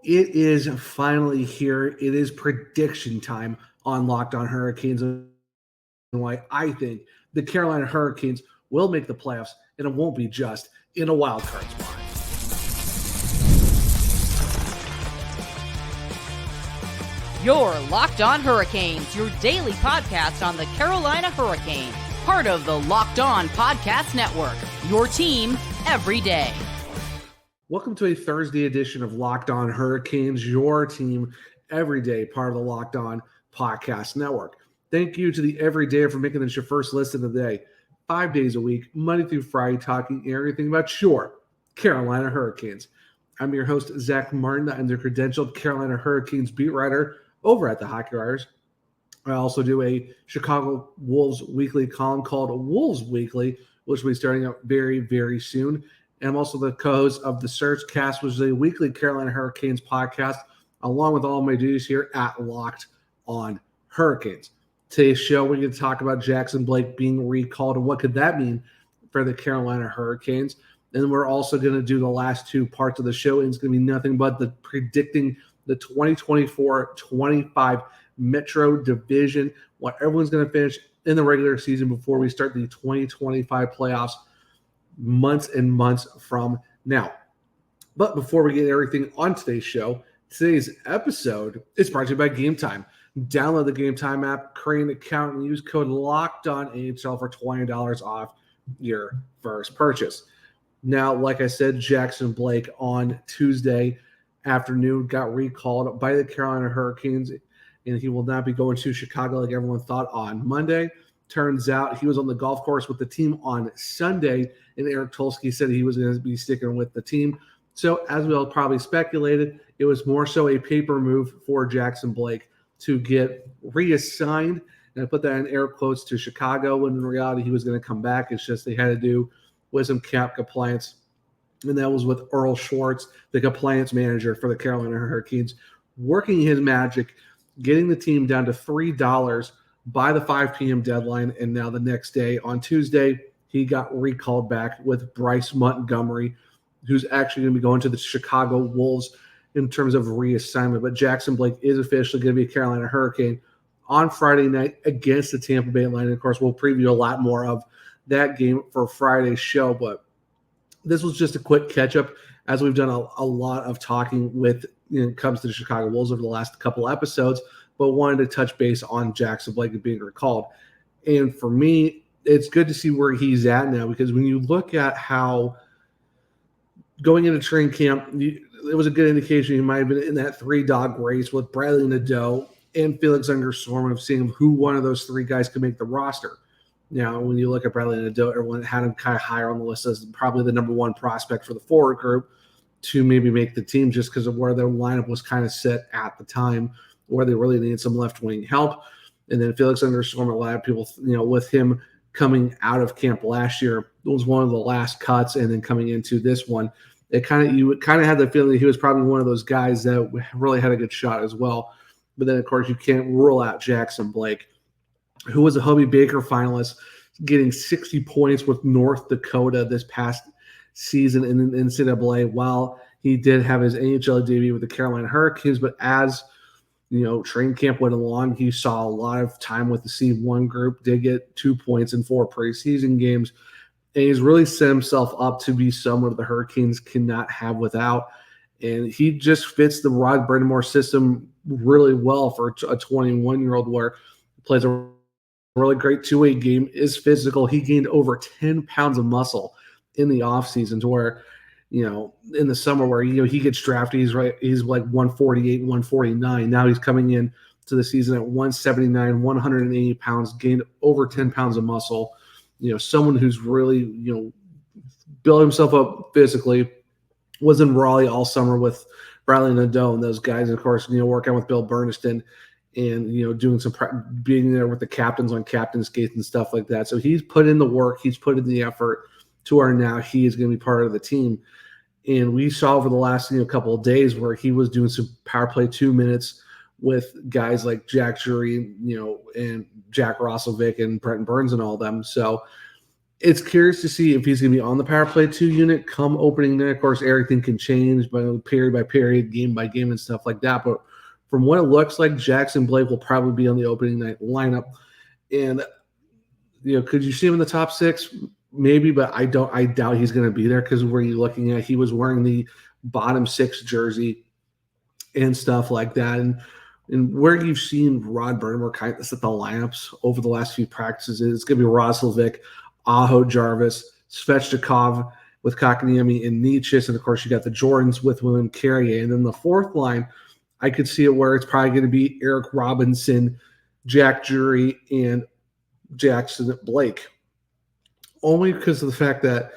It is finally here. It is prediction time on Locked On Hurricanes and why I think the Carolina Hurricanes will make the playoffs, and it won't be just in a wild card spot. You're Locked On Hurricanes, your daily podcast on the Carolina Hurricanes, part of the Locked On Podcast Network, your team every day. Welcome to a Thursday edition of Locked On Hurricanes, your team every day, part of the Locked On Podcast Network. Thank you to the Everyday for making this your first listen of the day. 5 days a week, Monday through Friday, talking everything about your Carolina Hurricanes. I'm your host, Zach Martin. I'm the credentialed Carolina Hurricanes beat writer over at the Hockey Writers. I also do a Chicago Wolves weekly column called Wolves Weekly, which will be starting up very, very soon. And I'm also the co-host of The Search Cast, which is a weekly Carolina Hurricanes podcast, along with all of my duties here at Locked On Hurricanes. Today's show, we're going to talk about Jackson Blake being recalled and what could that mean for the Carolina Hurricanes. And we're also going to do the last two parts of the show, and it's going to be nothing but the predicting the 2024-25 Metro Division, what everyone's going to finish in the regular season before we start the 2025 playoffs months and months from now. But before we get everything on today's show, today's episode is brought to you by Gametime. Download the Gametime app, create an account, and use code LOCKEDONAHL for $20 off your first purchase. Now, like I said, Jackson Blake on Tuesday afternoon got recalled by the Carolina Hurricanes, and he will not be going to Chicago like everyone thought on Monday. Turns out he was on the golf course with the team on Sunday, and Eric Tulsky said he was going to be sticking with the team. So, as we all probably speculated, it was more so a paper move for Jackson Blake to get reassigned, and I put that in air quotes, to Chicago, when in reality he was going to come back. It's just they had to do with some cap compliance, and that was with Earl Schwartz, the compliance manager for the Carolina Hurricanes, working his magic, getting the team down to $3 by the 5 p.m. deadline, and now the next day, on Tuesday, he got recalled back with Bryce Montgomery, who's actually going to be going to the Chicago Wolves in terms of reassignment. But Jackson Blake is officially going to be a Carolina Hurricane on Friday night against the Tampa Bay Lightning. Of course, we'll preview a lot more of that game for Friday's show, but this was just a quick catch-up, as we've done a lot of talking with when it comes to the Chicago Wolves over the last couple episodes, but wanted to touch base on Jackson Blake being recalled. And for me, it's good to see where he's at now, because when you look at how going into training camp, it was a good indication he might have been in that three-dog race with Bradley Nadeau and Felix Unger-Storm, of seeing who one of those three guys could make the roster. Now, when you look at Bradley Nadeau, everyone had him kind of higher on the list as probably the number one prospect for the forward group to maybe make the team, just because of where their lineup was kind of set at the time, where they really needed some left-wing help. And then Felix Unger-Storm, a lot of people, with him coming out of camp last year, it was one of the last cuts, and then coming into this one, you kind of had the feeling that he was probably one of those guys that really had a good shot as well. But then, of course, you can't rule out Jackson Blake, who was a Hobie Baker finalist, getting 60 points with North Dakota this past season in the NCAA, while he did have his NHL debut with the Carolina Hurricanes. But as training camp went along, he saw a lot of time with the C1 group, did get 2 points in 4 preseason games, and he's really set himself up to be someone the Hurricanes cannot have without. And he just fits the Rod Brindamore system really well for a 21-year-old, where he plays a really great two-way game, is physical. He gained over 10 pounds of muscle in the offseason, to where, in the summer where, he gets drafted, he's like 148, 149. Now he's coming in to the season at 179, 180 pounds, gained over 10 pounds of muscle. Someone who's really, built himself up physically, was in Raleigh all summer with Bradley Nadeau and those guys, and of course, working with Bill Berniston, and doing some being there with the captains on captain skates and stuff like that. So he's put in the work, he's put in the effort, to where now he is going to be part of the team. And we saw over the last couple of days where he was doing some power play 2 minutes with guys like Jack Jury, and Jack Roslovic and Brenton Burns and all of them. So It's curious to see if he's going to be on the power play 2 unit come opening night. Of course, everything can change period by period, game by game, and stuff like that. But from what it looks like, Jackson Blake will probably be on the opening night lineup. And could you see him in the top 6? Maybe, but I doubt he's going to be there because where you're looking at, he was wearing the bottom 6 jersey and stuff like that. And where you've seen Rod Burnmore kind of set the lineups over the last few practices, it's going to be Roslovic, Aho Jarvis, Svechnikov with Kotkaniemi and Nietzsche. And, of course, you got the Jordans with William Carrier. And then the fourth line, I could see it where it's probably going to be Eric Robinson, Jack Drury, and Jackson Blake. Only because of the fact that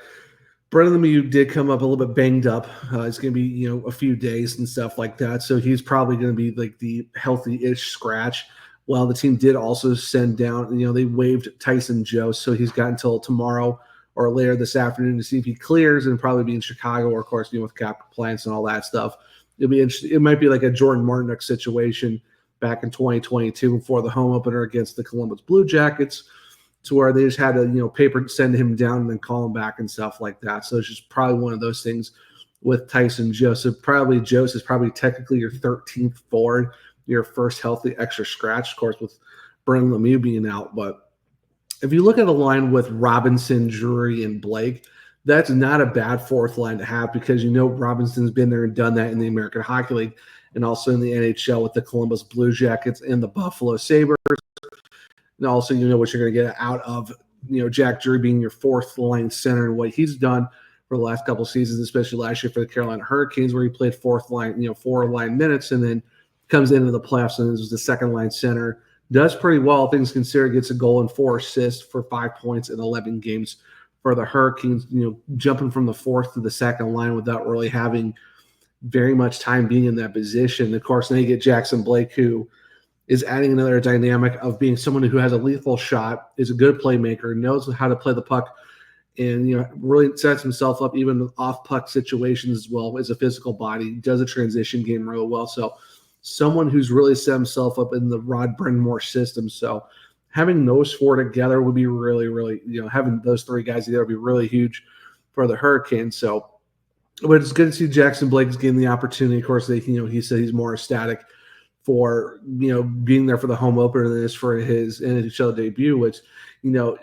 Brendan Lemieux did come up a little bit banged up. It's going to be, a few days and stuff like that. So he's probably going to be like the healthy-ish scratch. Well, the team did also send down, they waived Tyson Joe. So he's got until tomorrow or later this afternoon to see if he clears and probably be in Chicago or, of course, with cap compliance and all that stuff. It'll be interesting. It might be like a Jordan Martinook situation back in 2022 before the home opener against the Columbus Blue Jackets, to where they just had to, paper send him down and then call him back and stuff like that. So it's just probably one of those things with Tyson Joseph. Probably Joseph is probably technically your 13th forward, your first healthy extra scratch, of course, with Brendan Lemieux being out. But if you look at a line with Robinson, Drury, and Blake, that's not a bad fourth line to have because Robinson's been there and done that in the American Hockey League and also in the NHL with the Columbus Blue Jackets and the Buffalo Sabres. And also, what you're going to get out of, Jack Drury being your fourth line center and what he's done for the last couple of seasons, especially last year for the Carolina Hurricanes, where he played fourth line, 4 line minutes, and then comes into the playoffs and is the second line center. Does pretty well, things considered, gets a goal and 4 assists for 5 points in 11 games for the Hurricanes, jumping from the fourth to the second line without really having very much time being in that position. Of course, now you get Jackson Blake, who is adding another dynamic of being someone who has a lethal shot, is a good playmaker, knows how to play the puck, and really sets himself up even with off-puck situations as well. As a physical body, does a transition game real well. So someone who's really set himself up in the Rod Brenmore system. So having those 4 together would be really, really, having those 3 guys together would be really huge for the Hurricanes. So, but it's good to see Jackson Blake is getting the opportunity. Of course, he said he's more ecstatic for being there for the home opener than it is for his NHL debut, which you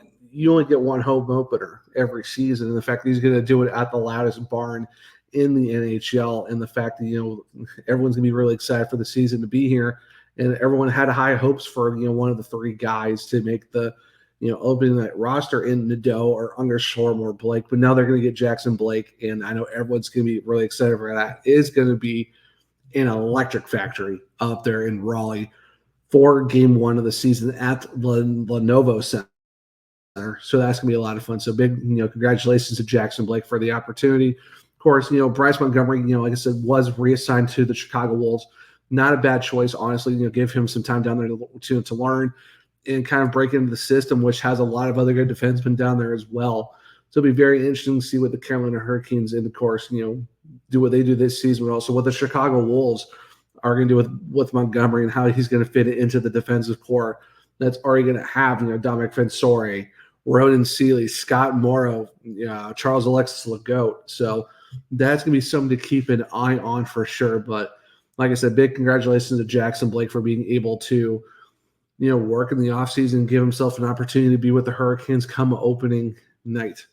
only get one home opener every season, and the fact that he's going to do it at the loudest barn in the NHL, and the fact that everyone's going to be really excited for the season to be here, and everyone had high hopes for one of the 3 guys to make the opening night roster in Nadeau or Undershorm or Blake, but now they're going to get Jackson Blake, and I know everyone's going to be really excited for that. It's going to be an electric factory up there in Raleigh for game 1 of the season at Lenovo Center. So that's going to be a lot of fun. So big, congratulations to Jackson Blake for the opportunity. Of course, Bryce Montgomery, like I said, was reassigned to the Chicago Wolves. Not a bad choice, honestly. Give him some time down there to learn and kind of break into the system, which has a lot of other good defensemen down there as well. So it'll be very interesting to see what the Carolina Hurricanes, and of course, do what they do this season, but also what the Chicago Wolves are going to do with Montgomery and how he's going to fit it into the defensive core that's already going to have, Dominic Fensore, Ronan Seeley, Scott Morrow, Charles Alexis Legault. So that's going to be something to keep an eye on for sure. But like I said, big congratulations to Jackson Blake for being able to, work in the offseason, give himself an opportunity to be with the Hurricanes come opening night.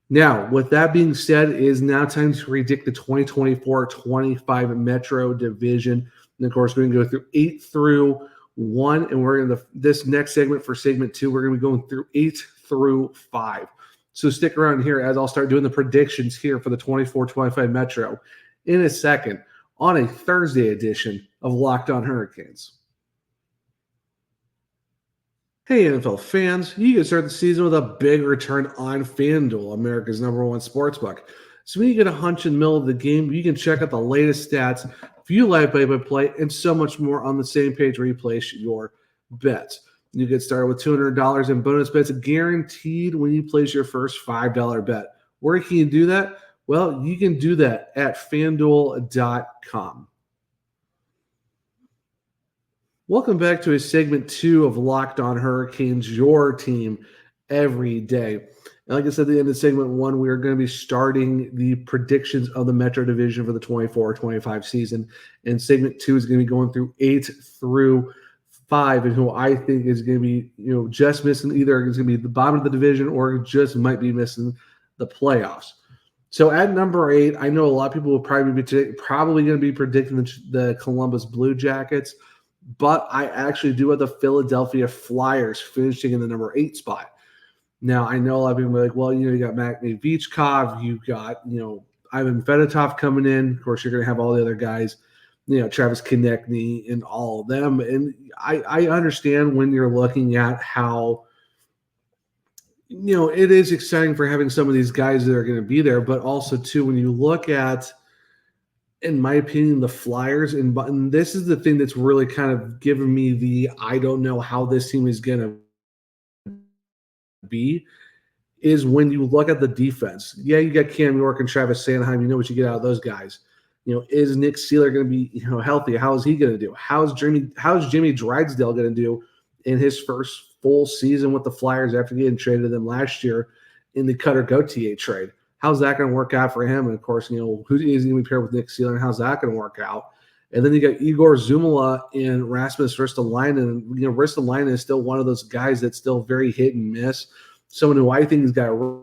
Now, with that being said, it is now time to predict the 2024-25 Metro Division. And of course, we're going to go through 8 through 1, and we're in this next segment for segment 2, we're going to be going through 8 through 5. So stick around here as I'll start doing the predictions here for the 24-25 Metro in a second on a Thursday edition of Locked On Hurricanes. Hey, NFL fans, you can start the season with a big return on FanDuel, America's #1 sportsbook. So when you get a hunch in the middle of the game, you can check out the latest stats, view live play-by-play, and so much more on the same page where you place your bets. You get started with $200 in bonus bets guaranteed when you place your first $5 bet. Where can you do that? Well, you can do that at FanDuel.com. Welcome back to segment 2 of Locked On Hurricanes, your team every day. And like I said, at the end of segment 1, we are going to be starting the predictions of the Metro Division for the 24-25 season. And segment 2 is going to be going through 8 through 5, and who I think is going to be, just missing, either is going to be the bottom of the division or just might be missing the playoffs. So at number 8, I know a lot of people will probably going to be predicting the Columbus Blue Jackets, but I actually do have the Philadelphia Flyers finishing in the number 8 spot. Now, I know a lot of people are like, well, you got Matvey Vichkov, you got, Ivan Fedotov coming in. Of course, you're going to have all the other guys, Travis Konechny and all of them. And I understand when you're looking at how, it is exciting for having some of these guys that are going to be there, but also, too, when you look at, in my opinion, the Flyers, and this is the thing that's really kind of given me I don't know how this team is going to be, is when you look at the defense. Yeah, you got Cam York and Travis Sanheim. You know what you get out of those guys. Is Nick Seeler going to be healthy? How is he going to do? How's Jimmy Drysdale going to do in his first full season with the Flyers after getting traded to them last year in the Cutter Gauthier trade? How's that going to work out for him? And of course, who is going to be paired with Nick Seeler, and how's that going to work out? And then you got Igor Zumala and Rasmus Ristolainen. And Ristolainen is still one of those guys that's still very hit and miss. Someone who I think has got a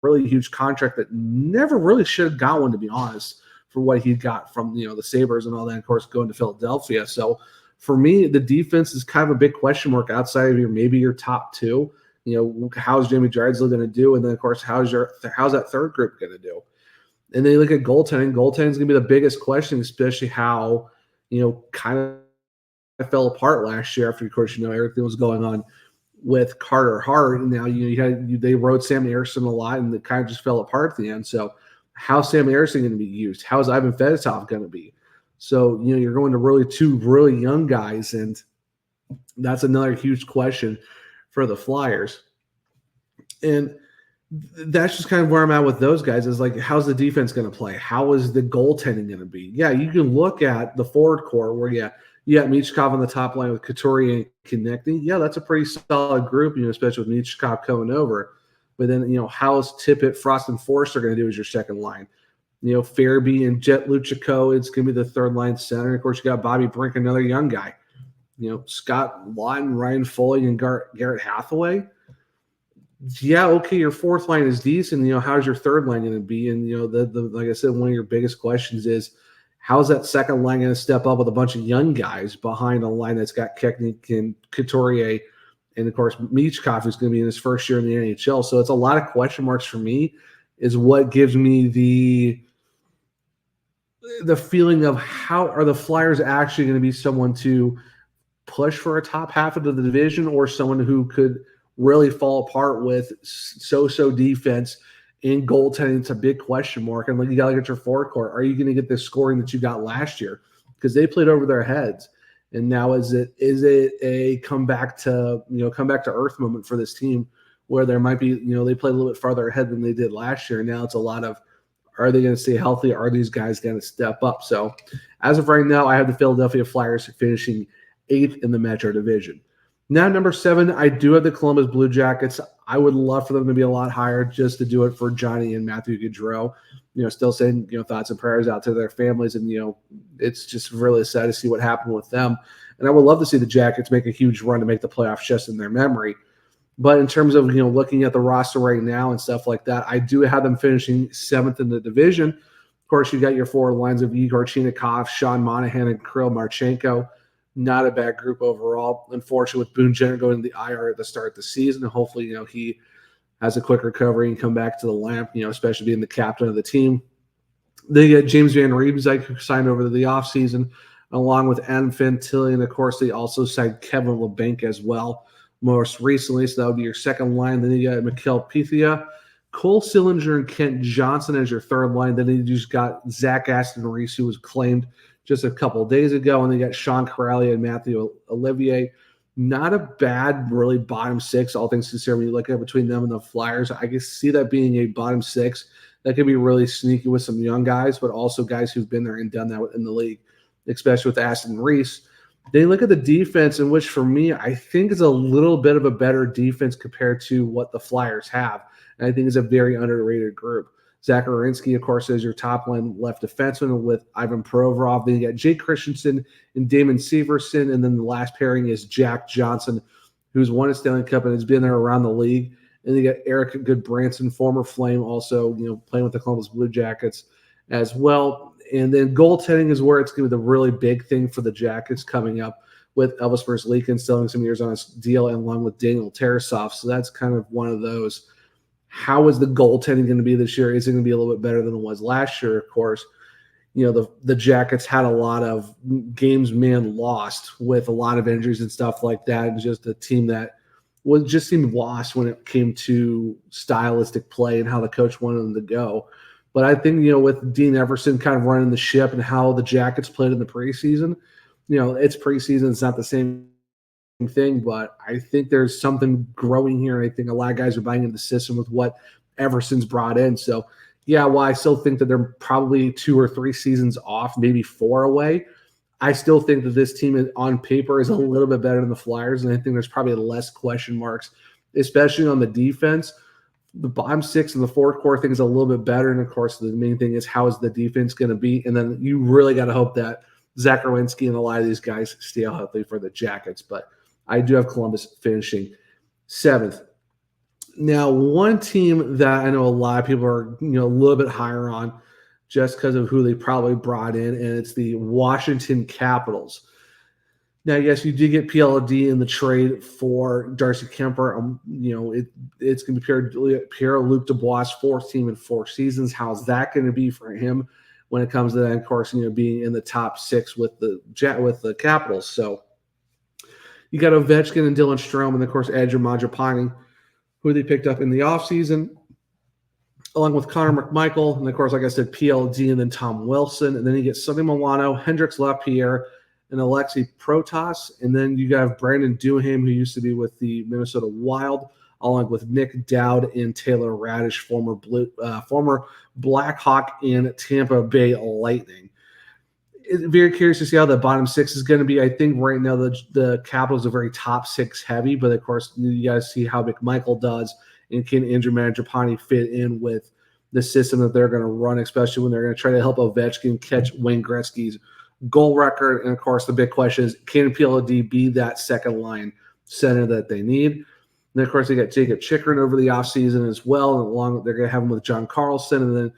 really huge contract that never really should have got one, to be honest, for what he got from the Sabres and all that. Of course, going to Philadelphia. So for me, the defense is kind of a big question mark outside of maybe your top 2. How's Jamie Drysdale going to do? And then, of course, how's that third group going to do? And then you look at goaltending. Goaltending is going to be the biggest question, especially how, kind of fell apart last year after, of course, everything was going on with Carter Hart. And now they rode Sam Ersson a lot, and it kind of just fell apart at the end. So how's Sam Ersson going to be used? How's Ivan Fedotov going to be? So, you're going to two really young guys, and that's another huge question for the Flyers. And that's just kind of where I'm at with those guys, is like, how's the defense going to play? How is the goaltending going to be? Yeah, you can look at the forward core where, you got Michkov on the top line with Couturier and Konechny. Yeah, that's a pretty solid group, especially with Michkov coming over. But then, how's Tippett, Frost, and Forster going to do as your second line? Farabee and Jet Luchiko, it's going to be the third line center. Of course, you got Bobby Brink, another young guy. Scott Lawton, Ryan Foley, and Garrett Hathaway. Yeah, okay, your fourth line is decent. How's your third line going to be? And, like I said, one of your biggest questions is, how's that second line going to step up with a bunch of young guys behind a line that's got Keknik and Couturier, and, of course, Michkov, who's going to be in his first year in the NHL. So it's a lot of question marks for me, is what gives me the feeling of, how are the Flyers actually going to be someone to push for a top half of the division, or someone who could really fall apart with so-so defense and goaltending? It's a big question mark. And you got to get your forward core. Are you going to get the scoring that you got last year? Because they played over their heads. And now is it a come back to earth moment for this team, where there might be, they played a little bit farther ahead than they did last year. And now it's a lot of, are they going to stay healthy? Are these guys going to step up? So as of right now, I have the Philadelphia Flyers finishing 8th in the Metro Division. Now, number 7, I do have the Columbus Blue Jackets. I would love for them to be a lot higher, just to do it for Johnny and Matthew Gaudreau. Still saying, thoughts and prayers out to their families. And, it's just really sad to see what happened with them. And I would love to see the Jackets make a huge run to make the playoffs just in their memory. But in terms of, looking at the roster right now and stuff like that, I do have them finishing 7th in the division. Of course, you got your forward lines of Igor Chinikov, Sean Monahan, and Kirill Marchenko. Not a bad group overall. Unfortunately, with Boone Jenner going to the IR at the start of the season, hopefully, he has a quick recovery and come back to the lamp, especially being the captain of the team. They get James Van Riemsdyk, who signed over to the offseason, along with Adam Fantilli. And, of course, they also signed Kevin LeBanc as well most recently. So that would be your second line. Then you got Mikhail Pythia, Cole Sillinger, and Kent Johnson as your third line. Then you just got Zach Aston Reese, who was claimed just a couple of days ago. And they got Sean Corrali and Matthew Olivier. Not a bad, really, bottom 6, all things considered. When you look at between them and the Flyers, I can see that being a bottom 6 that could be really sneaky with some young guys, but also guys who've been there and done that in the league, especially with Aston Reese. They look at the defense, in which for me, I think is a little bit of a better defense compared to what the Flyers have. And I think it's a very underrated group. Zach Werenski, of course, is your top line left defenseman with Ivan Provorov. Then you got Jake Christensen and Damon Severson. And then the last pairing is Jack Johnson, who's won a Stanley Cup and has been there around the league. And then you got Eric Goodbranson, former Flame, also playing with the Columbus Blue Jackets as well. And then goaltending is where it's going to be the really big thing for the Jackets coming up, with Elvis Merzlikins still having some years on his deal, and along with Daniel Tarasov. So that's kind of one of those. How is the goaltending going to be this year? Is it going to be a little bit better than it was last year? Of course, the Jackets had a lot of games lost with a lot of injuries and stuff like that, and just a team that just seemed lost when it came to stylistic play and how the coach wanted them to go. But I think, with Dean Everson kind of running the ship and how the Jackets played in the preseason, it's preseason. It's not the same thing, but I think there's something growing here. I think a lot of guys are buying into the system with what Everson's brought in. So, yeah, while I still think that they're probably 2 or 3 seasons off, maybe 4 away, I still think that this team on paper is a little bit better than the Flyers, and I think there's probably less question marks, especially on the defense. The bottom 6 and the fourth core thing is a little bit better, and of course, the main thing is how is the defense going to be, and then you really got to hope that Zach Werenski and a lot of these guys stay healthy for the Jackets. But I do have Columbus finishing 7th. Now, one team that I know a lot of people are a little bit higher on just because of who they probably brought in, and it's the Washington Capitals. Now, yes, you did get PLD in the trade for Darcy Kemper. It's going to be Pierre-Luc Dubois' 4th team in 4 seasons. How's that going to be for him when it comes to that? Of course, being in the top 6 with the Capitals. So you got Ovechkin and Dylan Strome, and of course, Edger Mangiapane, who they picked up in the offseason, along with Connor McMichael, and of course, like I said, PLD, and then Tom Wilson. And then you get Sonny Milano, Hendrix Lapierre, and Alexei Protas. And then you got Brandon Duhaime, who used to be with the Minnesota Wild, along with Nick Dowd and Taylor Radish, former Blackhawk and Tampa Bay Lightning. Very curious to see how the bottom 6 is going to be. I think right now the Capitals are very top 6 heavy, but of course you guys see how McMichael does, and can Andrew Mangiapane fit in with the system that they're going to run, especially when they're going to try to help Ovechkin catch Wayne Gretzky's goal record. And of course, the big question is, can PLD be that second line center that they need? And then, of course, they got Jacob Chikrin over the offseason as well. And along, they're going to have him with John Carlson, and then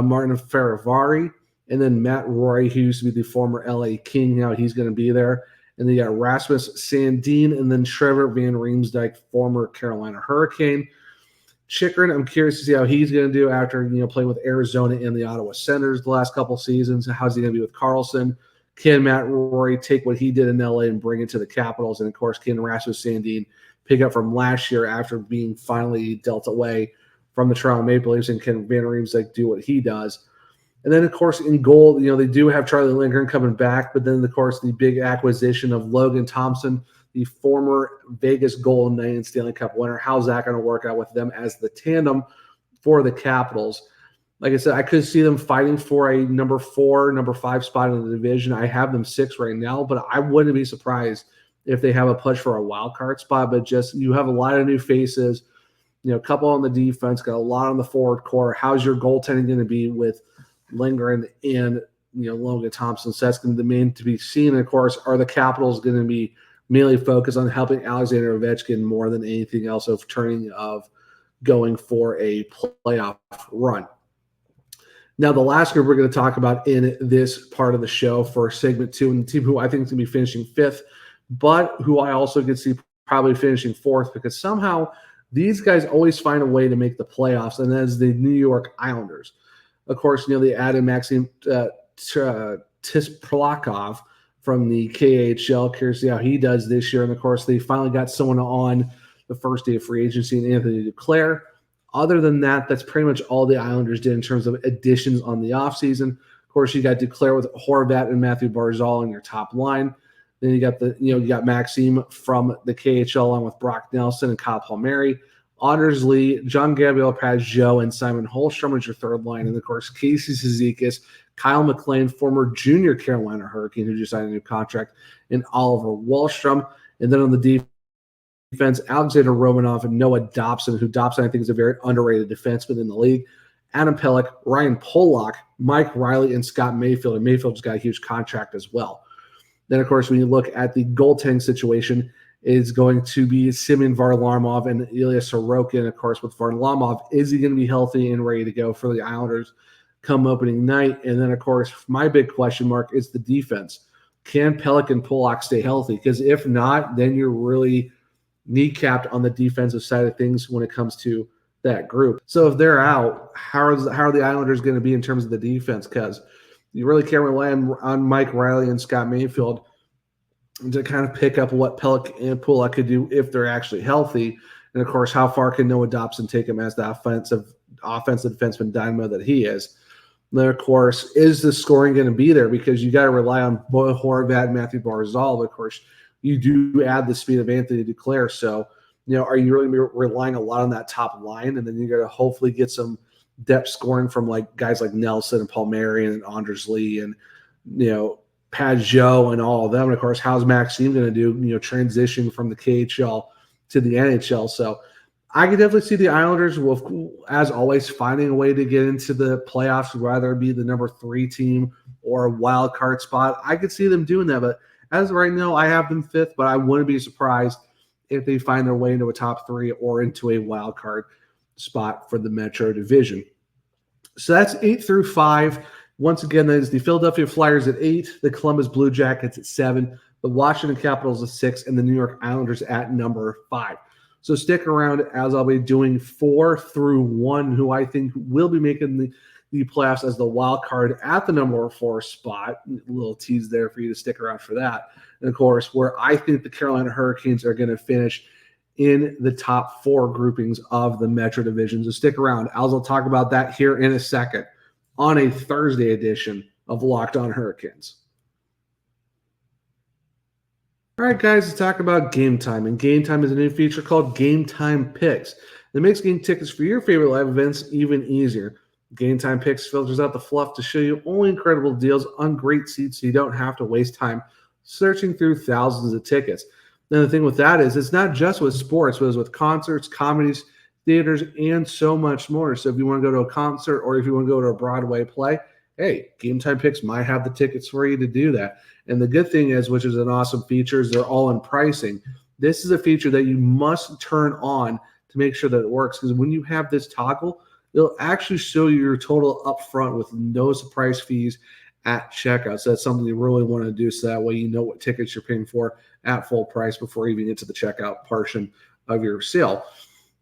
Martin Ferravari, and then Matt Roy, who used to be the former LA King. Now he's going to be there. And then you got Rasmus Sandin, and then Trevor Van Riemsdyk, former Carolina Hurricane. Chikrin, I'm curious to see how he's going to do after playing with Arizona and the Ottawa Senators the last couple seasons. How's he going to be with Carlson? Can Matt Roy take what he did in LA and bring it to the Capitals? And of course, can Rasmus Sandin pick up from last year after being finally dealt away from the Toronto Maple Leafs? And can Van Riemsdyk do what he does? And then, of course, in goal, they do have Charlie Lindgren coming back. But then, of course, the big acquisition of Logan Thompson, the former Vegas Golden Knight and Stanley Cup winner. How's that going to work out with them as the tandem for the Capitals? Like I said, I could see them fighting for a number 4, number 5 spot in the division. I have them 6 right now, but I wouldn't be surprised if they have a push for a wild card spot. But just, you have a lot of new faces, a couple on the defense, got a lot on the forward core. How's your goaltending going to be with Lindgren and Logan Thompson? So that's going to remain to be seen. And of course, are the Capitals going to be mainly focused on helping Alexander Ovechkin more than anything else of going for a playoff run? Now, the last group we're going to talk about in this part of the show for segment 2, and the team who I think is going to be finishing 5th, but who I also could see probably finishing 4th, because somehow these guys always find a way to make the playoffs, and that is the New York Islanders. Of course, they added Maxim Tisplakov from the KHL. Curious to see how he does this year. And, of course, they finally got someone on the first day of free agency in Anthony Duclair. Other than that, that's pretty much all the Islanders did in terms of additions on the offseason. Of course, you got Duclair with Horvat and Matthew Barzal in your top line. Then you got you got Maxime from the KHL along with Brock Nelson and Kyle Palmieri. Anders Lee, John Gabriel Pajot, and Simon Holmstrom is your third line. And, of course, Casey Cizikas, Kyle McLean, former junior Carolina Hurricane, who just signed a new contract, and Oliver Wahlstrom. And then on the defense, Alexander Romanov and Noah Dobson, who Dobson I think is a very underrated defenseman in the league. Adam Pelech, Ryan Pollock, Mike Riley, and Scott Mayfield. And Mayfield's got a huge contract as well. Then, of course, when you look at the goaltending situation, is going to be Semyon Varlamov and Ilya Sorokin. Of course, with Varlamov, is he going to be healthy and ready to go for the Islanders come opening night? And then, of course, my big question mark is the defense. Can Pelech and Pollock stay healthy? Because if not, then you're really kneecapped on the defensive side of things when it comes to that group. So if they're out, how are the Islanders going to be in terms of the defense? Because you really can't rely on Mike Riley and Scott Mayfield to kind of pick up what Pelech and Pollock could do if they're actually healthy. And, of course, how far can Noah Dobson take him as the offensive defenseman dynamo that he is? And then, of course, is the scoring going to be there? Because you got to rely on Bo Horvat and Matthew Barzal. But, of course, you do add the speed of Anthony Duclair. So, are you really relying a lot on that top line? And then you got to hopefully get some depth scoring from like guys like Nelson and Palmieri and Anders Lee and, Pajot and all of them. And of course, how's Maxime going to do, transition from the KHL to the NHL? So I could definitely see the Islanders will, as always, finding a way to get into the playoffs, whether it be the number 3 team or a wild card spot. I could see them doing that. But as of right now, I have them 5th, but I wouldn't be surprised if they find their way into a top 3 or into a wild card spot for the Metro Division. So that's 8 through 5. Once again, that is the Philadelphia Flyers at 8, the Columbus Blue Jackets at 7, the Washington Capitals at 6, and the New York Islanders at number 5. So stick around as I'll be doing 4 through 1, who I think will be making the playoffs as the wild card at the number 4 spot. A little tease there for you to stick around for that. And, of course, where I think the Carolina Hurricanes are going to finish in the top 4 groupings of the Metro Division. So stick around. I'll talk about that here in a second on a Thursday edition of Locked On Hurricanes. All right, guys, let's talk about Gametime. And Gametime is a new feature called Gametime Picks that makes getting tickets for your favorite live events even easier. Gametime Picks filters out the fluff to show you only incredible deals on great seats so you don't have to waste time searching through thousands of tickets. Now, the thing with that is it's not just with sports, but it's with concerts, comedies, theaters, and so much more. So if you want to go to a concert or if you want to go to a Broadway play, hey, Gametime Picks might have the tickets for you to do that. And the good thing is, which is an awesome feature, is they're all in pricing. This is a feature that you must turn on to make sure that it works, because when you have this toggle, it'll actually show you your total up front with no surprise fees at checkout. So that's something you really want to do, so that way you know what tickets you're paying for at full price before you even get to the checkout portion of your sale.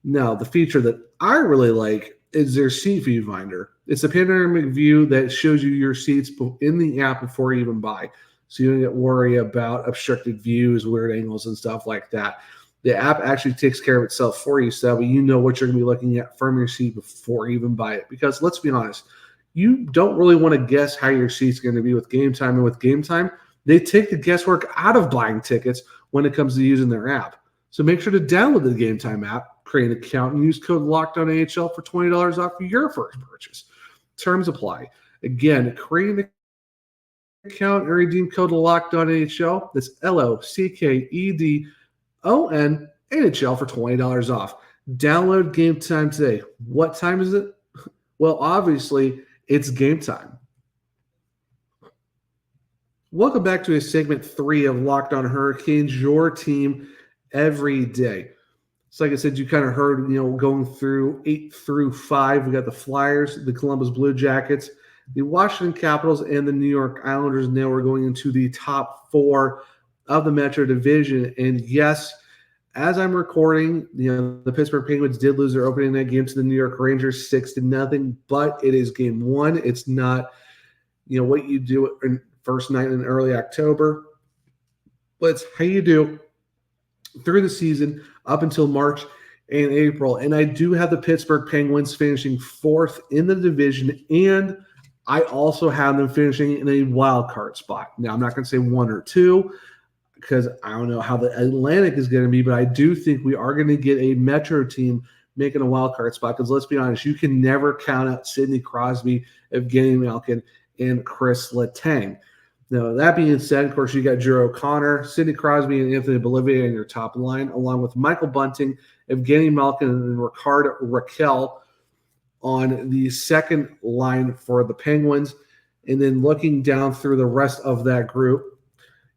Now, the feature that I really like is their seat view finder. It's a panoramic view that shows you your seats in the app before you even buy. So you don't get worry about obstructed views, weird angles, and stuff like that. The app actually takes care of itself for you, so that way you know what you're going to be looking at from your seat before you even buy it. Because let's be honest, you don't really want to guess how your seat's going to be with Gametime. And with Gametime, they take the guesswork out of buying tickets when it comes to using their app. So make sure to download the Gametime app, create an account, and use code LOCKEDONAHL for $20 off your first purchase. Terms apply. Again, create an account and redeem code LOCKEDONAHL. That's LOCKEDONNHL for $20 off. Download Gametime today. What time is it? Well, obviously, it's game time. Welcome back to segment 3 of Locked On Hurricanes, your team every day. So like I said, you kind of heard, going through 8 through 5, we got the Flyers, the Columbus Blue Jackets, the Washington Capitals, and the New York Islanders. Now we're going into the top 4 of the Metro Division. And yes, as I'm recording, the Pittsburgh Penguins did lose their opening night game to the New York Rangers 6-0, but it is game 1. It's not, what you do in first night in early October, but it's how you do through the season up until March and April. And I do have the Pittsburgh Penguins finishing 4th in the division, and I also have them finishing in a wild card spot. Now, I'm not going to say 1 or 2 because I don't know how the Atlantic is going to be, but I do think we are going to get a Metro team making a wild card spot, because let's be honest, you can never count out Sidney Crosby, Evgeny Malkin, and Chris Letang. Now, that being said, of course, you got Drew O'Connor, Sidney Crosby, and Anthony Bolivier in your top line, along with Michael Bunting, Evgeny Malkin, and Rickard Raquel on the second line for the Penguins. And then looking down through the rest of that group,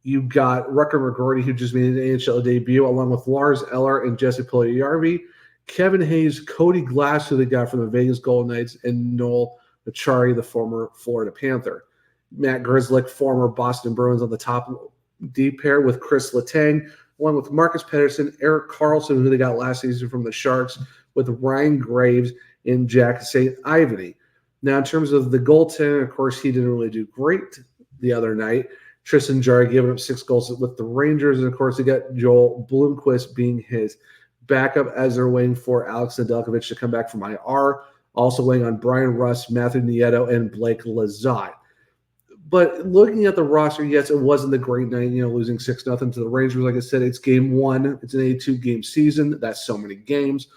you've got Rutger McGroarty, who just made an NHL debut, along with Lars Eller and Jesse Puljujarvi, Kevin Hayes, Cody Glass, who they got from the Vegas Golden Knights, and Noel Acciari, the former Florida Panther. Matt Grzelcyk, former Boston Bruins, on the top deep pair with Chris Letang, along with Marcus Pettersson, Erik Karlsson, who they got last season from the Sharks, with Ryan Graves and Jack St. Ivany. Now, in terms of the goaltending, of course, he didn't really do great the other night. Tristan Jarry giving up 6 goals with the Rangers, and of course, they got Joel Blomqvist being his backup as they're waiting for Alex Nedeljkovic to come back from IR, also waiting on Brian Rust, Matthew Nieto, and Blake Lizotte. But looking at the roster, yes, it wasn't a great night, losing 6-0 to the Rangers. Like I said, it's game 1. It's an 82-game season. That's so many games.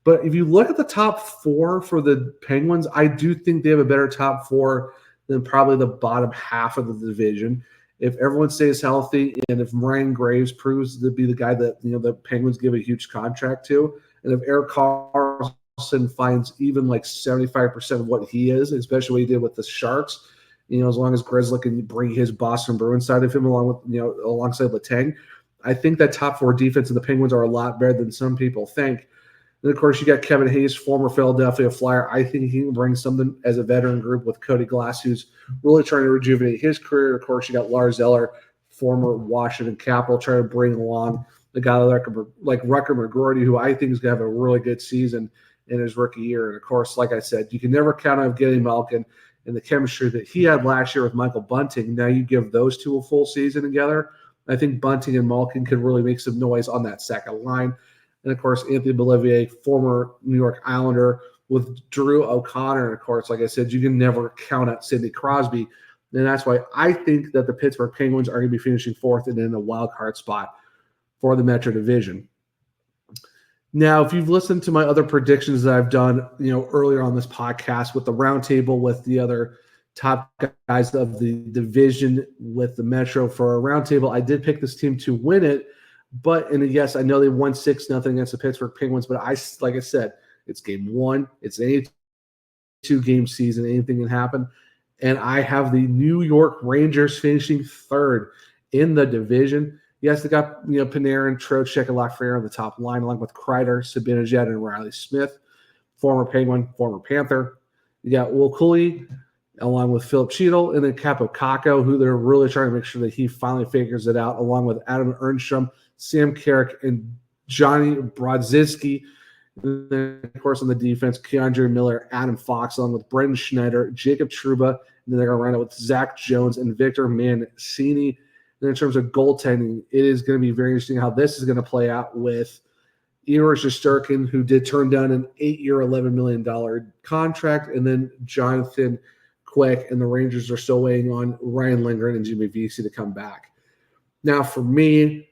But if you look at the top 4 for the Penguins, I do think they have a better top 4 than probably the bottom half of the division. If everyone stays healthy and if Ryan Graves proves to be the guy that the Penguins give a huge contract to, and if Erik Karlsson finds even like 75% of what he is, especially what he did with the Sharks, as long as Grzelcyk can bring his Boston Bruins side of him along with alongside Letang, I think that top 4 defense of the Penguins are a lot better than some people think. And, of course, you got Kevin Hayes, former Philadelphia Flyer. I think he can bring something as a veteran group with Cody Glass, who's really trying to rejuvenate his career. Of course, you got Lars Eller, former Washington Capital, trying to bring along the guy like Rutger McGroarty, who I think is going to have a really good season in his rookie year. And, of course, like I said, you can never count on Evgeny Malkin and the chemistry that he had last year with Michael Bunting. Now you give those two a full season together. I think Bunting and Malkin could really make some noise on that second line. And, of course, Anthony Bolivier, former New York Islander, with Drew O'Connor. And, of course, like I said, you can never count out Sidney Crosby. And that's why I think that the Pittsburgh Penguins are going to be finishing 4th and in a wild card spot for the Metro Division. Now, if you've listened to my other predictions that I've done, earlier on this podcast with the roundtable with the other top guys of the division with the Metro for a roundtable, I did pick this team to win it. And yes, I know they won 6-0 against the Pittsburgh Penguins, but like I said, it's game 1. It's an 82-game season. Anything can happen. And I have the New York Rangers finishing 3rd in the division. Yes, they got Panarin, Trocheck, and Lafreniere on the top line, along with Kreider, Zibanejad, and Riley Smith, former Penguin, former Panther. You got Will Cooley, along with Philip Cheadle, and then Capo Caco, who they're really trying to make sure that he finally figures it out, along with Adam Ernstrom, Sam Carrick, and Johnny Brodzinski. And then, of course, on the defense, Keandre Miller, Adam Fox, along with Brendan Schneider, Jacob Trouba, and then they're going to round out with Zach Jones and Victor Mancini. And in terms of goaltending, it is going to be very interesting how this is going to play out with Igor Shesterkin, who did turn down an 8-year, $11 million contract, and then Jonathan Quick, and the Rangers are still waiting on Ryan Lindgren and Jimmy Vesey to come back. Now, for me,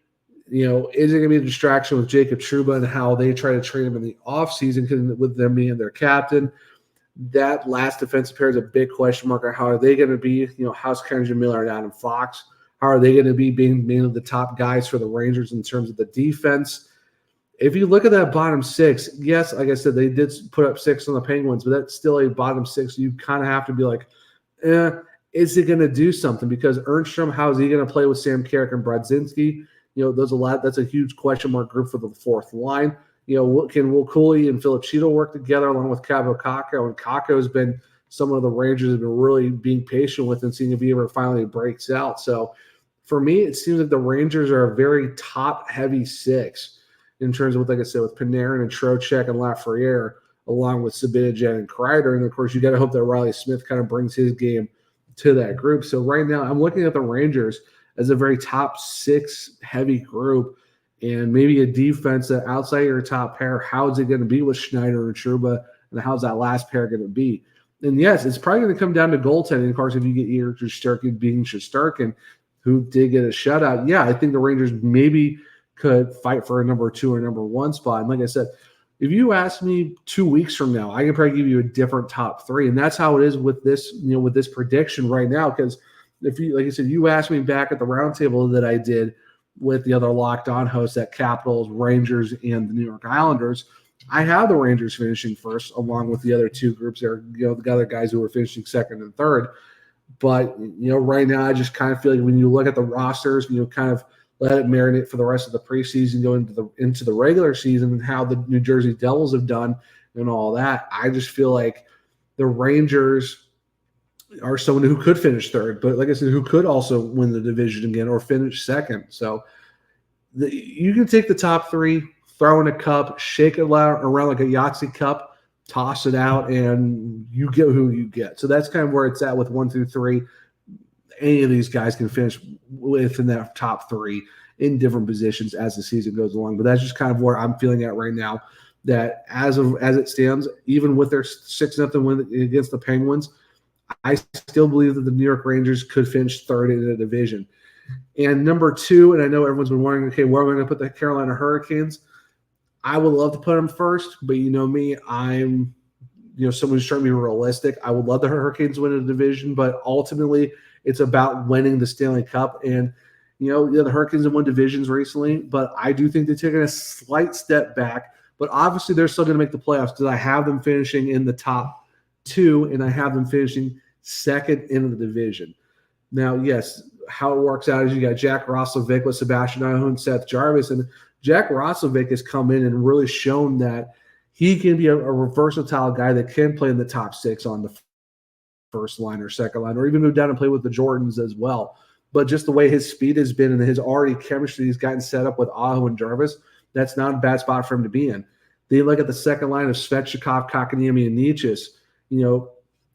is it going to be a distraction with Jacob Trouba and how they try to train him in the offseason with them being their captain? That last defensive pair is a big question mark on how are they going to be? How's Keandre Miller and Adam Fox? How are they going to be being the top guys for the Rangers in terms of the defense? If you look at that bottom 6, yes, like I said, they did put up 6 on the Penguins, but that's still a bottom 6. You kind of have to be like, is it going to do something? Because Ernstrom, how is he going to play with Sam Carrick and Brodzinski? That's a huge question mark group for the 4th line. Can Will Cooley and Philip Cheadle work together along with Capo Caco? And Caco has been someone of the Rangers have been really being patient with and seeing if he ever finally breaks out. So for me, it seems like the Rangers are a very top-heavy 6 in terms of, like I said, with Panarin and Trocheck and Lafreniere, along with Zibanejad and Kreider. And, of course, you got to hope that Riley Smith kind of brings his game to that group. So right now I'm looking at the Rangers as a very top 6 heavy group, and maybe a defense that outside your top pair, how is it going to be with Schneider and Trouba, and how's that last pair going to be? And yes, it's probably going to come down to goaltending. Of course, if you get Igor Shesterkin being Shesterkin, who did get a shutout, I think the Rangers maybe could fight for a number 2 or number 1 spot. And like I said, if you ask me 2 weeks from now, I can probably give you a different top three. And that's how it is with this, with this prediction right now. Because if you, like I said, you asked me back at the roundtable that I did with the other Locked On hosts at Capitals, Rangers, and the New York Islanders, I have the Rangers finishing first, along with the other two groups there, the other guys who were finishing second and third. But, right now, I just kind of feel like when you look at the rosters, kind of let it marinate for the rest of the preseason, go into the regular season, and how the New Jersey Devils have done and all that. I just feel like the Rangers are someone who could finish third, but like I said, who could also win the division again or finish second. So you can take the top three, throw in a cup, shake it around like a Yahtzee cup, toss it out, and you get who you get. So that's kind of where it's at with 1 through 3. Any of these guys can finish within that top three in different positions as the season goes along. But that's just kind of where I'm feeling at right now, that as it stands, even with their 6-0 win against the Penguins, I still believe that the New York Rangers could finish third in the division. And number 2, and I know everyone's been wondering, okay, where are we going to put the Carolina Hurricanes? I would love to put them first, but you know me, I'm someone who's trying to be realistic. I would love the Hurricanes win a division, but ultimately it's about winning the Stanley Cup. And, the Hurricanes have won divisions recently, but I do think they've taken a slight step back. But obviously they're still going to make the playoffs because I have them finishing in the top 2, and I have them finishing second in the division. Now, yes, how it works out is you got Jack Roslovic with Sebastian Aho and Seth Jarvis, and Jack Roslovic has come in and really shown that he can be a versatile guy that can play in the top 6 on the first line or second line, or even move down and play with the Jordans as well. But just the way his speed has been and his already chemistry he's gotten set up with Aho and Jarvis, that's not a bad spot for him to be in. Then you look at the second line of Svechnikov, Kotkaniemi, and Nietzsche.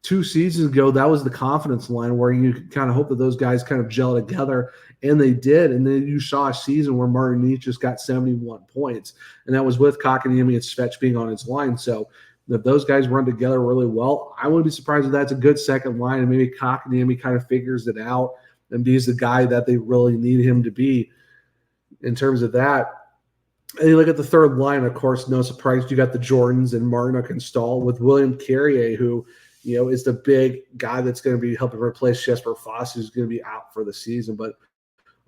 2 seasons ago, that was the confidence line where you kind of hope that those guys kind of gel together, and they did. And then you saw a season where Martin Nietzsche got 71 points, and that was with Kotkaniemi and Svech being on his line. So if those guys run together really well, I wouldn't be surprised if that's a good second line, and maybe Kotkaniemi kind of figures it out and he's the guy that they really need him to be in terms of that. And you look at the third line, of course, no surprise, you got the Jordans and Martin and Stahl with William Carrier, who is the big guy that's going to be helping replace Jesper Foss, who's going to be out for the season. But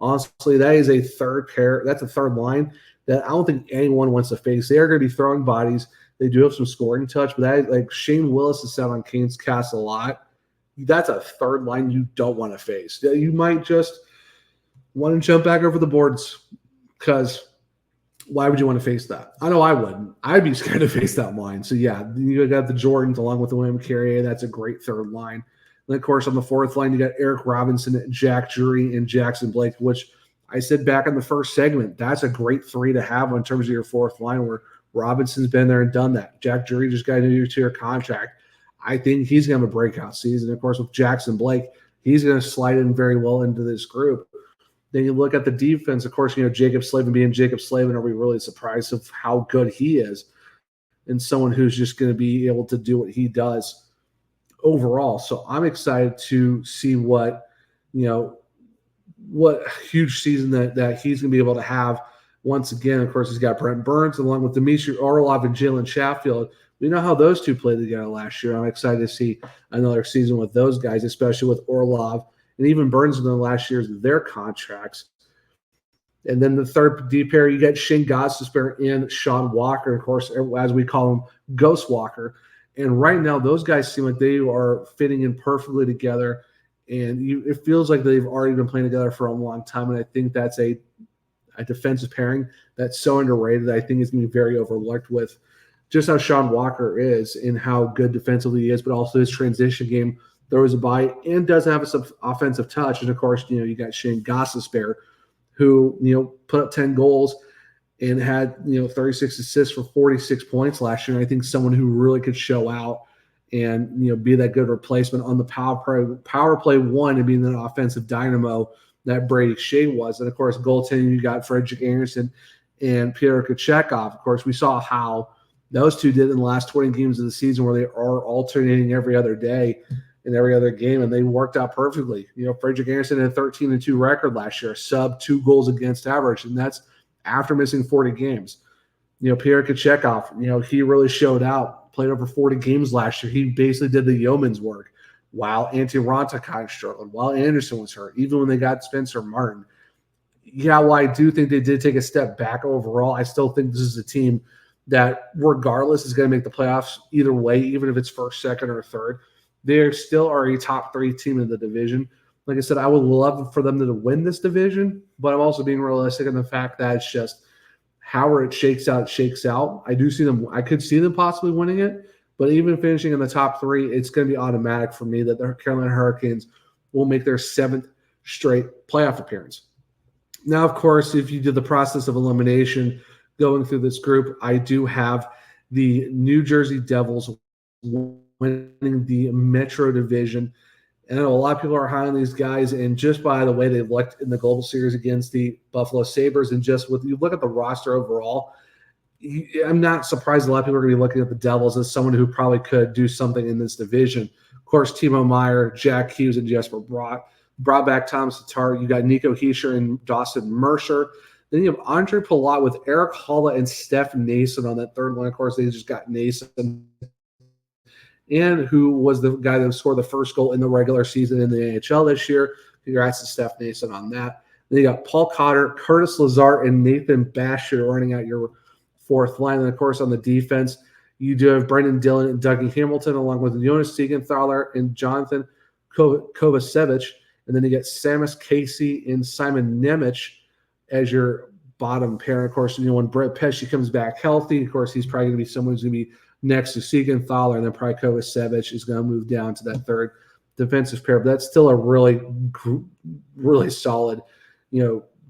honestly, that is a third pair. That's a third line that I don't think anyone wants to face. They are going to be throwing bodies. They do have some scoring touch, but that, like Shane Willis has said on Kane's Cast a lot, that's a third line you don't want to face. You might just want to jump back over the boards because why would you want to face that? I know I wouldn't. I'd be scared to face that line. So, yeah, you got the Jordans along with the William Carrier. That's a great third line. And, of course, on the fourth line, you got Eric Robinson, Jack Drury, and Jackson Blake, which I said back in the first segment, that's a great 3 to have in terms of your fourth line where Robinson's been there and done that. Jack Drury just got a new 2-year contract. I think he's going to have a breakout season. Of course, with Jackson Blake, he's going to slide in very well into this group. Then you look at the defense, of course, Jacob Slavin being Jacob Slavin. Are we really surprised of how good he is? And someone who's just going to be able to do what he does overall. So I'm excited to see what huge season that he's going to be able to have once again. Of course, he's got Brent Burns along with Dmitry Orlov and Jalen Chatfield. We know how those two played together last year. I'm excited to see another season with those guys, especially with Orlov and even Burns in the last years of their contracts. And then the third D pair, you got Shane Gostisbehere and Sean Walker, of course, as we call him, Ghost Walker. And right now, those guys seem like they are fitting in perfectly together. And it feels like they've already been playing together for a long time. And I think that's a defensive pairing that's so underrated. I think it's going to be very overlooked with just how Sean Walker is and how good defensively he is, but also his transition game throws a bite and does have some offensive touch. And, of course, you got Shane Gostisbehere, who, put up 10 goals and had, 36 assists for 46 points last year. And I think someone who really could show out and, be that good replacement on the power play one and being the offensive dynamo that Brady Shea was. And, of course, goaltending, you got Frederick Anderson and Pierre Kochetkov. Of course, we saw how those two did in the last 20 games of the season where they are alternating every other day in every other game, and they worked out perfectly. Frederick Anderson had a 13-2 record last year, sub 2 goals against average, and that's after missing 40 games. Pierre Kachekov, he really showed out, played over 40 games last year. He basically did the yeoman's work while Antti Ranta kind of struggled, while Anderson was hurt, even when they got Spencer Martin. Yeah, well, I do think they did take a step back overall. I still think this is a team that, regardless, is going to make the playoffs either way, even if it's first, second, or third. They still are a top 3 team in the division. Like I said, I would love for them to win this division, but I'm also being realistic in the fact that it's just however it shakes out, it shakes out. I could see them possibly winning it, but even finishing in the top 3, it's going to be automatic for me that the Carolina Hurricanes will make their 7th straight playoff appearance. Now, of course, if you do the process of elimination going through this group, I do have the New Jersey Devils winning the Metro Division. And I know a lot of people are high on these guys, and just by the way they've looked in the Global Series against the Buffalo Sabres, and just with you look at the roster overall, I'm not surprised a lot of people are going to be looking at the Devils as someone who probably could do something in this division. Of course, Timo Meier, Jack Hughes, and Jesper Bratt brought back Thomas Tatar. You got Nico Hischier and Dawson Mercer. Then you have Andre Palat with Eric Haula and Steph Nason on that third line. Of course, they just got Nason, and who was the guy that scored the first goal in the regular season in the NHL this year. Congrats to Steph Nason on that. Then you got Paul Cotter, Curtis Lazar, and Nathan Basher running out your fourth line. And, of course, on the defense, you do have Brendan Dillon and Dougie Hamilton, along with Jonas Siegenthaler and Jonathan Kovacevic. And then you get Samus Casey and Simon Nemec as your bottom pair. Of course, when Brett Pesce comes back healthy, of course, he's probably going to be someone who's going to be next to Siegenthaler, and then probably Kovacevic is going to move down to that third defensive pair. But that's still a really, really solid,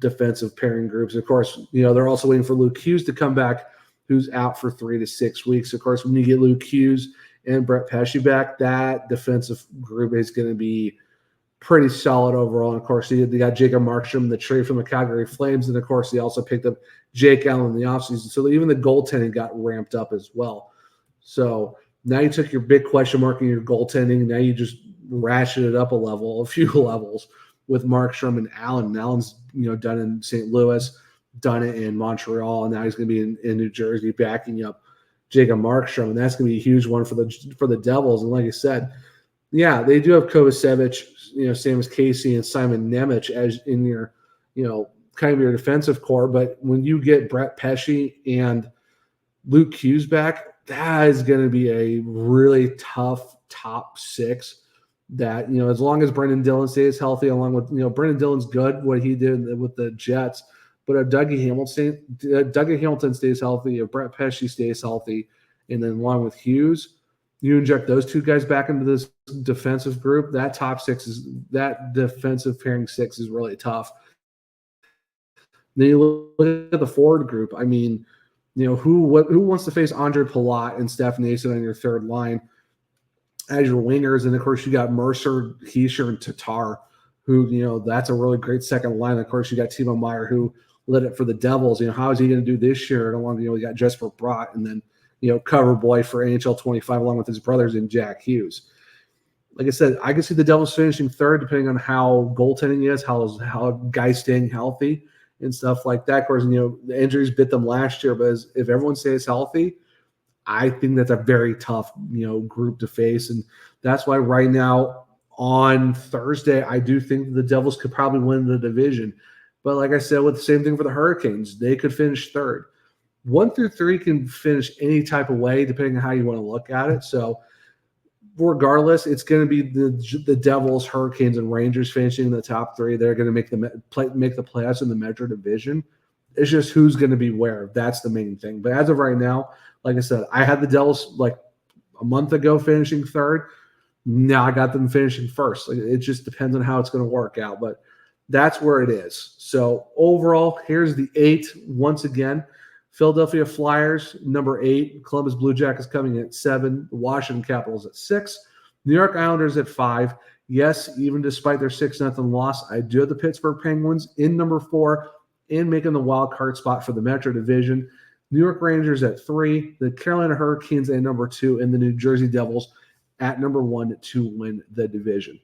defensive pairing groups. Of course, they're also waiting for Luke Hughes to come back, who's out for 3 to 6 weeks. Of course, when you get Luke Hughes and Brett Pesce back, that defensive group is going to be pretty solid overall. And of course, they got Jacob Markstrom, the trade from the Calgary Flames. And of course, they also picked up Jake Allen in the offseason. So even the goaltending got ramped up as well. So now you took your big question mark in your goaltending. Now you just ratcheted up a few levels with Markstrom and Allen. And Allen's, done in St. Louis, done it in Montreal, and now he's going to be in New Jersey backing up Jacob Markstrom. And that's going to be a huge one for the Devils. And like I said, yeah, they do have Kovacevic, Samus Casey and Simon Nemec as in your, kind of your defensive core. But when you get Brett Pesce and Luke Hughes back, that is going to be a really tough top 6 that, as long as Brendan Dillon stays healthy, along with, Brendan Dillon's good, what he did with the Jets. But if Dougie Hamilton stays healthy, if Brett Pesce stays healthy, and then along with Hughes, you inject those 2 guys back into this defensive group, that that defensive pairing 6 is really tough. Then you look at the forward group. I mean, who wants to face Andre Palat and Steph Nason on your third line as your wingers? And of course, you got Mercer, Hischier, and Tatar, who, that's a really great second line. Of course, you got Timo Meier, who lit it for the Devils. How is he going to do this year? And along, we got Jesper Bratt, and then, cover boy for NHL 25, along with his brothers and Jack Hughes. Like I said, I can see the Devils finishing third, depending on how goaltending is, how guys staying healthy and stuff like that. Of course, the injuries bit them last year, but if everyone stays healthy, I think that's a very tough, group to face. And that's why right now on Thursday, I do think the Devils could probably win the division. But like I said, with the same thing for the Hurricanes, they could finish third. 1 through 3 can finish any type of way, depending on how you want to look at it. So regardless, it's going to be the Devils, Hurricanes, and Rangers finishing in the top 3. They're going to make the playoffs in the Metro Division. It's just who's going to be where. That's the main thing. But as of right now, like I said, I had the Devils like a month ago finishing third. Now I got them finishing first. It just depends on how it's going to work out. But that's where it is. So overall, here's the 8 once again. Philadelphia Flyers, number 8. Columbus Blue Jackets coming in at 7. The Washington Capitals at 6. New York Islanders at 5. Yes, even despite their 6-0 loss, I do have the Pittsburgh Penguins in number 4 and making the wild card spot for the Metro Division. New York Rangers at 3. The Carolina Hurricanes at number 2. And the New Jersey Devils at number 1 to win the division.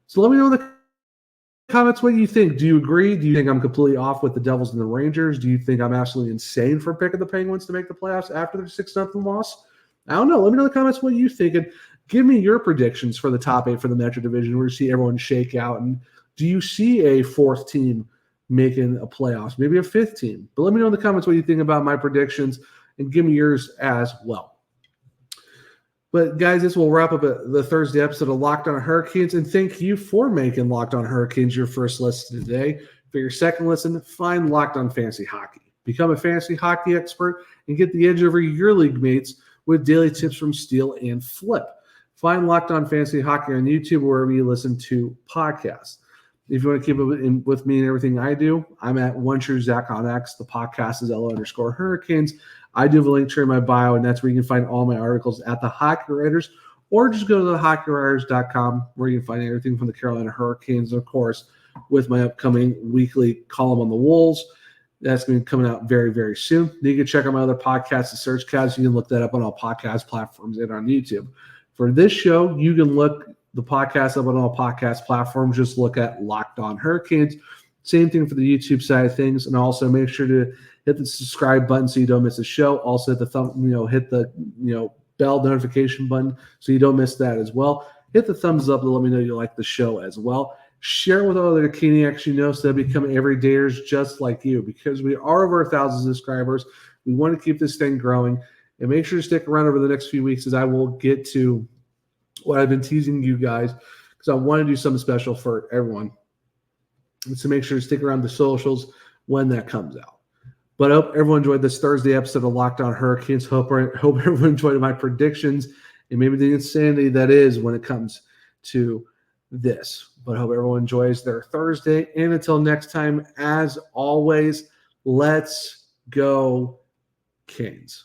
So let me know in the Comments, what do you think? Do you agree? Do you think I'm completely off with the Devils and the Rangers? Do you think I'm absolutely insane for picking the Penguins to make the playoffs after their 6-0 loss? I don't know. Let me know in the comments what you think, and give me your predictions for the top 8 for the Metro Division. Where you see everyone shake out, and do you see a 4th team making a playoffs, maybe a 5th team? But let me know in the comments what you think about my predictions, and give me yours as well. But guys, this will wrap up the Thursday episode of Locked On Hurricanes, and thank you for making Locked On Hurricanes your first listen today. For your second listen, find Locked On Fantasy Hockey. Become a fantasy hockey expert and get the edge over your league mates with daily tips from Steal and Flip. Find Locked On Fantasy Hockey on YouTube or wherever you listen to podcasts. If you want to keep up with me and everything I do, I'm at OneTrueZach on X. The podcast is @LO_Hurricanes. I do have a link tree in my bio, and that's where you can find all my articles at the Hockey Writers, or just go to thehockeywriters.com where you can find everything from the Carolina Hurricanes, and of course, with my upcoming weekly column on the Wolves. That's going to be coming out very, very soon. Then you can check out my other podcasts, The Search Cast. You can look that up on all podcast platforms and on YouTube. For this show, you can look the podcast up on all podcast platforms. Just look at Locked On Hurricanes. Same thing for the YouTube side of things. And also make sure to hit the subscribe button so you don't miss a show. Also hit the hit the bell notification button so you don't miss that as well. Hit the thumbs up to let me know you like the show as well. Share with all other Caniacs you know so they become everydayers just like you, because we are over 1,000 subscribers. We want to keep this thing growing. And make sure to stick around over the next few weeks as I will get to what I've been teasing you guys, because I want to do something special for everyone. So make sure to stick around the socials when that comes out. But I hope everyone enjoyed this Thursday episode of Locked On Hurricanes. Hope everyone enjoyed my predictions and maybe the insanity that is when it comes to this. But I hope everyone enjoys their Thursday. And until next time, as always, let's go Canes.